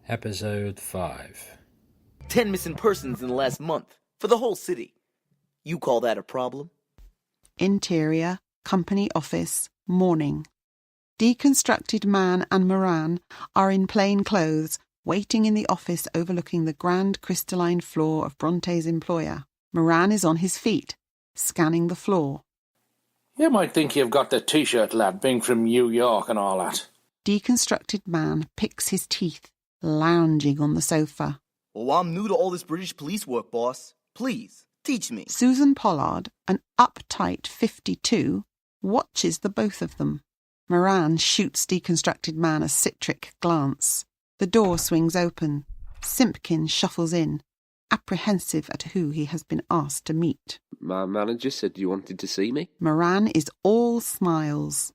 Episode 5. 10 missing persons in the last month, for the whole city. You call that a problem? Interior, company office, morning. Deconstructed Man and Moran are in plain clothes, waiting in the office overlooking the grand crystalline floor of Brontay's employer. Moran is on his feet, scanning the floor. You might think you've got the T-shirt, lad, being from New York and all that. Deconstructed Man picks his teeth, lounging on the sofa. Oh, I'm new to all this British police work, boss. Please, teach me. Susan Pollard, an uptight 52, watches the both of them. Moran shoots Deconstructed Man a citric glance. The door swings open. Simpkin shuffles in, apprehensive at who he has been asked to meet. My manager said you wanted to see me. Moran is all smiles.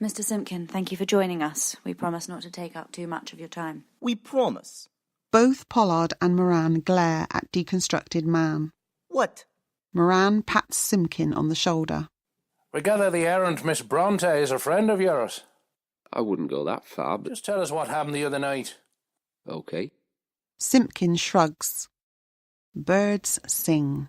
Mr. Simpkin, thank you for joining us. We promise not to take up too much of your time. We promise. Both Pollard and Moran glare at Deconstructed Man. What? Moran pats Simpkin on the shoulder. We gather the errant Miss Brontay is a friend of yours. I wouldn't go that far, but... Just tell us what happened the other night. OK. Simpkin shrugs. Birds sing.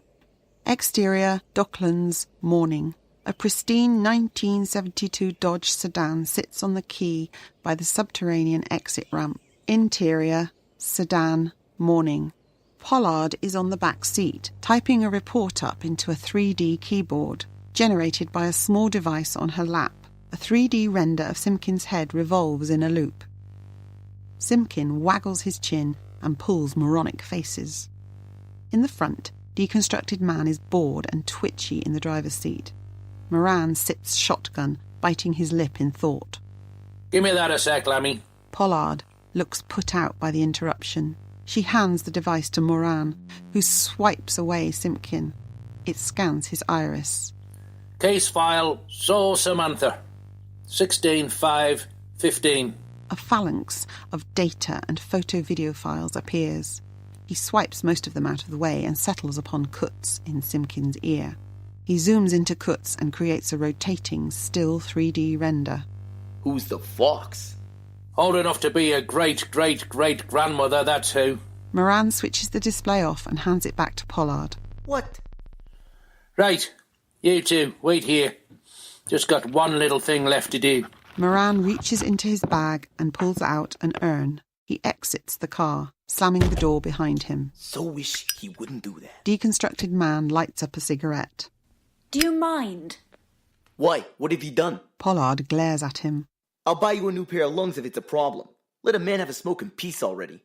Exterior, Docklands, morning. A pristine 1972 Dodge sedan sits on the quay by the subterranean exit ramp. Interior, sedan, morning. Pollard is on the back seat, typing a report up into a 3D keyboard, generated by a small device on her lap. A 3D render of Simpkin's head revolves in a loop. Simpkin waggles his chin and pulls moronic faces. In the front, Deconstructed Man is bored and twitchy in the driver's seat. Moran sits shotgun, biting his lip in thought. Give me that a sec, Lammy. Pollard looks put out by the interruption. She hands the device to Moran, who swipes away Simpkin. It scans his iris. Case file, So Samantha. 16-5-15. A phalanx of data and photo-video files appears. He swipes most of them out of the way and settles upon Kutz in Simpkin's ear. He zooms into Kutz and creates a rotating, still 3D render. Who's the fox? Old enough to be a great-great-great-grandmother, that's who. Moran switches the display off and hands it back to Pollard. What? Right, you two, wait here. Just got one little thing left to do. Moran reaches into his bag and pulls out an urn. He exits the car, slamming the door behind him. So wish he wouldn't do that. Deconstructed Man lights up a cigarette. Do you mind? Why? What have you done? Pollard glares at him. I'll buy you a new pair of lungs if it's a problem. Let a man have a smoke in peace already.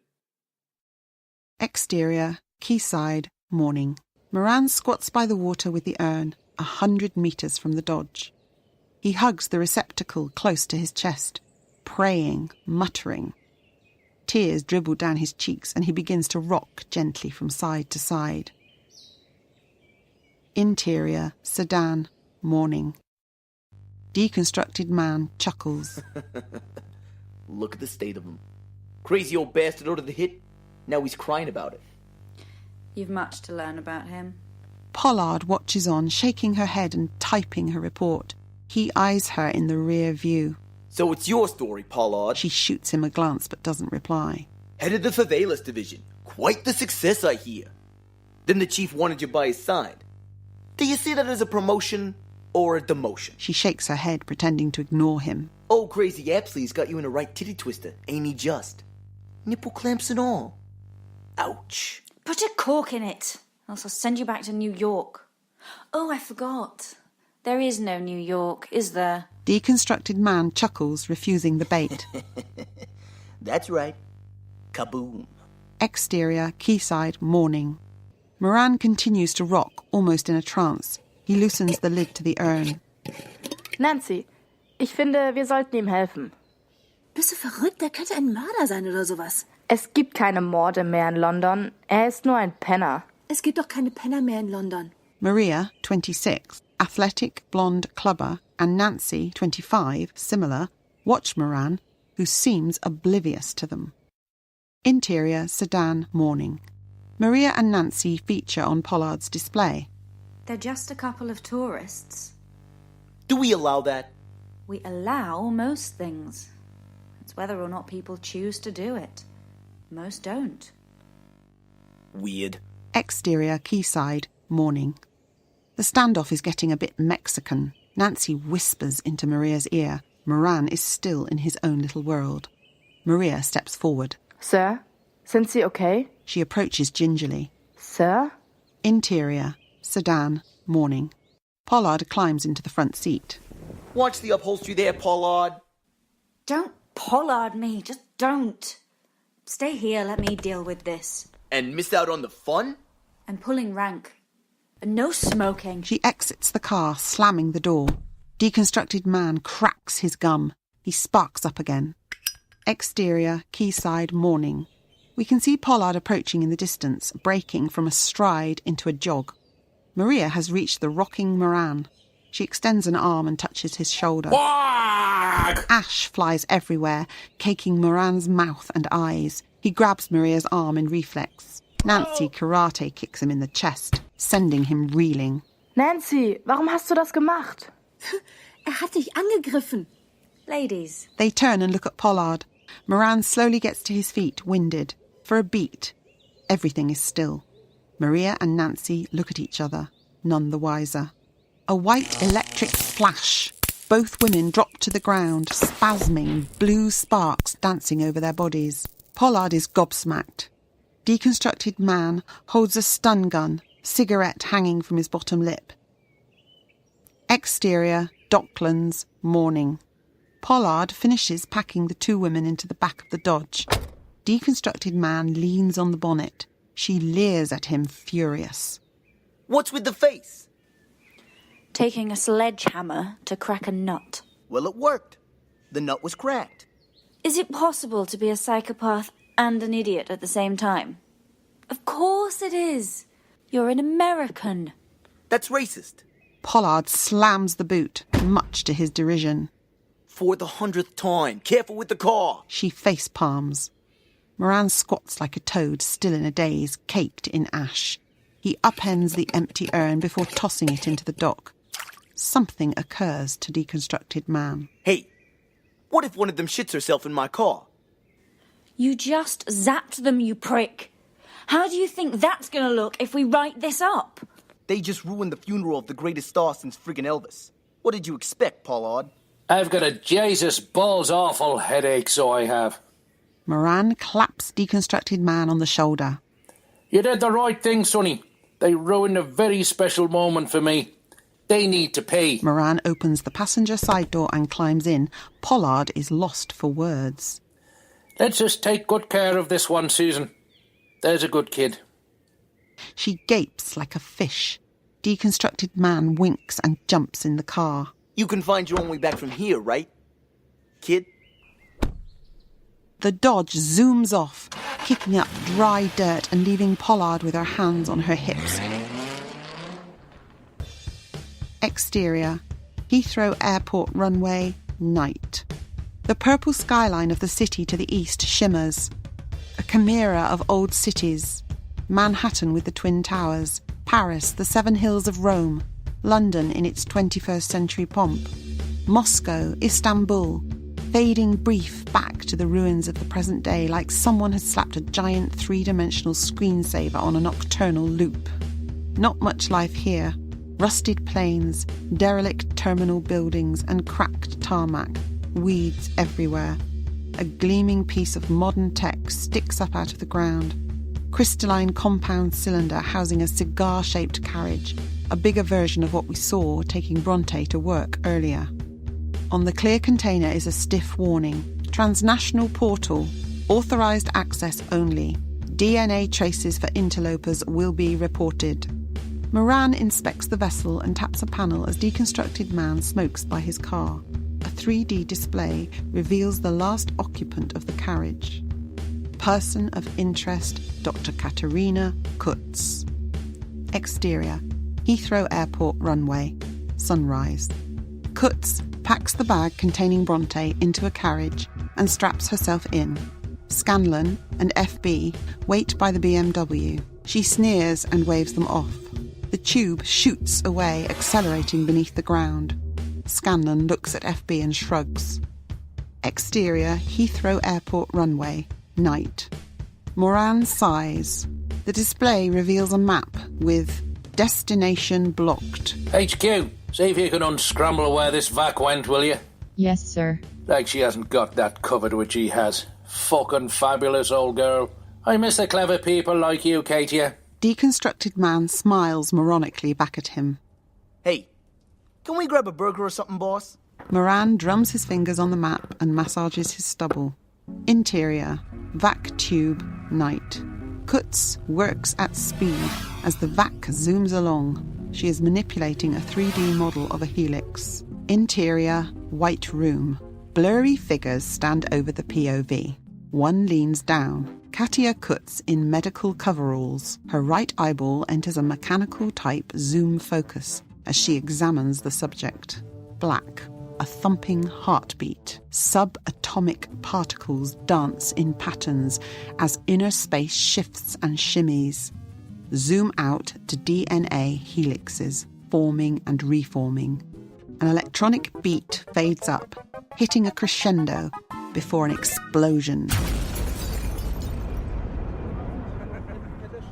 Exterior, quayside, morning. Moran squats by the water with the urn, 100 metres from the Dodge. He hugs the receptacle close to his chest, praying, muttering. Tears dribble down his cheeks and he begins to rock gently from side to side. Interior, sedan, morning. Deconstructed Man chuckles. Look at the state of him. Crazy old bastard ordered the hit. Now he's crying about it. You've much to learn about him. Pollard watches on, shaking her head and typing her report. He eyes her in the rear view. So it's your story, Pollard. She shoots him a glance but doesn't reply. Headed the Favelas division. Quite the success, I hear. Then the chief wanted you by his side. Do you see that as a promotion or a demotion? She shakes her head, pretending to ignore him. Oh, crazy Apsley's got you in a right titty twister, ain't he just? Nipple clamps and all. Ouch. Put a cork in it, else I'll send you back to New York. Oh, I forgot. There is no New York, is there? Deconstructed Man chuckles, refusing the bait. That's right. Kaboom. Exterior, quayside, morning. Moran continues to rock, almost in a trance. He loosens the lid to the urn. Nancy, ich finde, wir sollten ihm helfen. Bist du verrückt? Der könnte ein Mörder sein oder sowas. Es gibt keine Morde mehr in London. Er ist nur ein Penner. Es gibt doch keine Penner mehr in London. Maria, 26, athletic, blonde clubber, and Nancy, 25, similar, watch Moran, who seems oblivious to them. Interior, sedan, morning. Maria and Nancy feature on Pollard's display. They're just a couple of tourists. Do we allow that? We allow most things. It's whether or not people choose to do it. Most don't. Weird. Exterior, quayside, morning. The standoff is getting a bit Mexican. Nancy whispers into Maria's ear. Moran is still in his own little world. Maria steps forward. Sir, sind Sie okay? She approaches gingerly. Sir? Interior, sedan, morning. Pollard climbs into the front seat. Watch the upholstery there, Pollard. Don't Pollard me, just don't. Stay here, let me deal with this. And miss out on the fun? I'm pulling rank. And no smoking. She exits the car, slamming the door. Deconstructed Man cracks his gum. He sparks up again. Exterior, quayside, morning. We can see Pollard approaching in the distance, breaking from a stride into a jog. Maria has reached the rocking Moran. She extends an arm and touches his shoulder. Wag! Ash flies everywhere, caking Moran's mouth and eyes. He grabs Maria's arm in reflex. Nancy karate kicks him in the chest, sending him reeling. Nancy, warum hast du das gemacht? Hat dich angegriffen. Ladies. They turn and look at Pollard. Moran slowly gets to his feet, winded. For a beat, everything is still. Maria and Nancy look at each other, none the wiser. A white electric flash. Both women drop to the ground, spasming, blue sparks dancing over their bodies. Pollard is gobsmacked. Deconstructed Man holds a stun gun, cigarette hanging from his bottom lip. Exterior, Docklands, morning. Pollard finishes packing the two women into the back of the Dodge. Deconstructed Man leans on the bonnet. She leers at him, furious. What's with the face? Taking a sledgehammer to crack a nut. Well, it worked. The nut was cracked. Is it possible to be a psychopath and an idiot at the same time? Of course it is. You're an American. That's racist. Pollard slams the boot, much to his derision. For the 100th time, careful with the car. She face palms. Moran squats like a toad, still in a daze, caked in ash. He upends the empty urn before tossing it into the dock. Something occurs to Deconstructed Man. Hey, what if one of them shits herself in my car? You just zapped them, you prick. How do you think that's going to look if we write this up? They just ruined the funeral of the greatest star since friggin' Elvis. What did you expect, Pollard? I've got a Jesus balls awful headache, so I have. Moran claps Deconstructed Man on the shoulder. You did the right thing, Sonny. They ruined a very special moment for me. They need to pay. Moran opens the passenger side door and climbs in. Pollard is lost for words. Let's just take good care of this one, Susan. There's a good kid. She gapes like a fish. Deconstructed Man winks and jumps in the car. You can find your own way back from here, right, kid? The Dodge zooms off, kicking up dry dirt and leaving Pollard with her hands on her hips. Exterior, Heathrow Airport runway, night. The purple skyline of the city to the east shimmers. A chimera of old cities. Manhattan with the Twin Towers, Paris, the Seven Hills of Rome, London in its 21st century pomp, Moscow, Istanbul, fading brief back to the ruins of the present day like someone had slapped a giant three-dimensional screensaver on a nocturnal loop. Not much life here. Rusted planes, derelict terminal buildings and cracked tarmac, weeds everywhere. A gleaming piece of modern tech sticks up out of the ground. Crystalline compound cylinder housing a cigar-shaped carriage, a bigger version of what we saw taking Brontay to work earlier. On the clear container is a stiff warning. Transnational portal. Authorised access only. DNA traces for interlopers will be reported. Moran inspects the vessel and taps a panel as Deconstructed Man smokes by his car. A 3D display reveals the last occupant of the carriage. Person of interest, Dr. Katerina Kutz. Exterior, Heathrow Airport runway, sunrise. Kutz packs the bag containing Brontay into a carriage and straps herself in. Scanlon and FB wait by the BMW. She sneers and waves them off. The tube shoots away, accelerating beneath the ground. Scanlon looks at FB and shrugs. Exterior, Heathrow Airport runway, night. Moran sighs. The display reveals a map with destination blocked. HQ, see if you can unscramble where this vac went, will you? Yes, sir. Like she hasn't got that covered, which he has. Fucking fabulous old girl. I miss the clever people like you, Katia. Deconstructed Man smiles moronically back at him. Hey, can we grab a burger or something, boss? Moran drums his fingers on the map and massages his stubble. Interior, vac tube, night. Kutz works at speed as the vac zooms along. She is manipulating a 3D model of a helix. Interior, white room. Blurry figures stand over the POV. One leans down. Katia Kutz in medical coveralls. Her right eyeball enters a mechanical type zoom focus as she examines the subject. Black. A thumping heartbeat. Subatomic particles dance in patterns as inner space shifts and shimmies. Zoom out to DNA helixes, forming and reforming. An electronic beat fades up, hitting a crescendo before an explosion.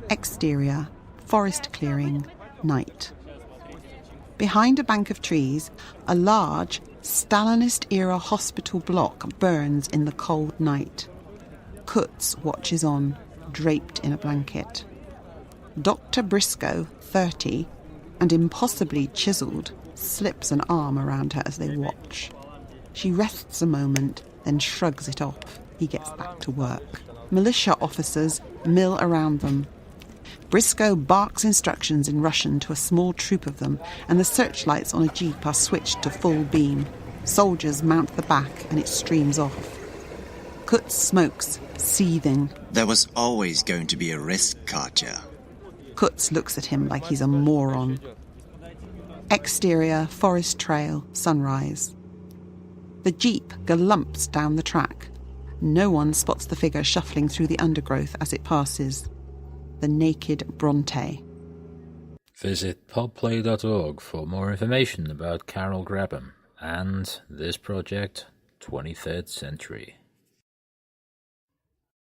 Exterior, forest clearing, night. Behind a bank of trees, a large Stalinist-era hospital block burns in the cold night. Kutz watches on, draped in a blanket. Dr. Briscoe, 30, and impossibly chiselled, slips an arm around her as they watch. She rests a moment, then shrugs it off. He gets back to work. Militia officers mill around them. Briscoe barks instructions in Russian to a small troop of them, and the searchlights on a jeep are switched to full beam. Soldiers mount the back, and it streams off. Kutz smokes, seething. There was always going to be a risk, Katja. Kutz looks at him like he's a moron. Exterior, forest trail, sunrise. The jeep galumps down the track. No one spots the figure shuffling through the undergrowth as it passes. The naked Brontay. Visit podplay.org for more information about Carol Grabham and this project, 23rd Century.